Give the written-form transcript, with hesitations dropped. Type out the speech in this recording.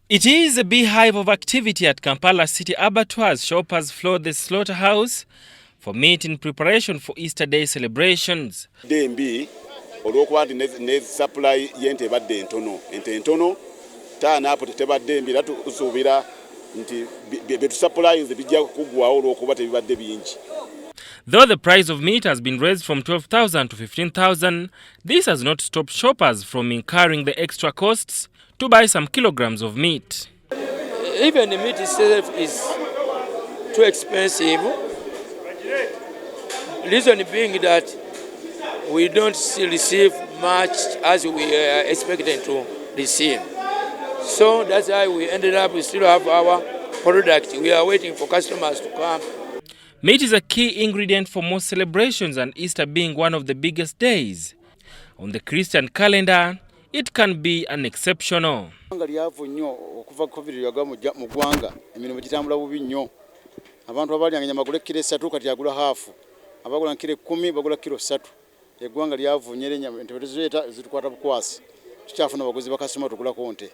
It is a beehive of activity at Kampala City Abattoir as shoppers flood the slaughterhouse for meat in preparation for Easter Day celebrations. Dembi olwokuba nti ne supply yente ebadde entono ente entono taana apo tetebadde mbi tusuubira nti betu supplies bijja kugwawo olwokuba tebibadde bingi. Though the price of meat has been raised from 12,000 to 15,000, this has not stopped shoppers from incurring the extra costs to buy some kilograms of meat. Even the meat itself is too expensive. Reason being that we don't receive much as we are expecting to receive. So that's why we ended up, we still have our product. We are waiting for customers to come. Meat is a key ingredient for most celebrations, and Easter being one of the biggest days on the Christian calendar, it can be unexceptional. Abantu abalyanga nyama gule kilo 3 kati agula half. Abagula kilo 10 bagula kilo 3. Eggwanga lyavunyere nyama ente zitukwata bukwasi. Tukyafuna abaguzi bakasoma tugula konte.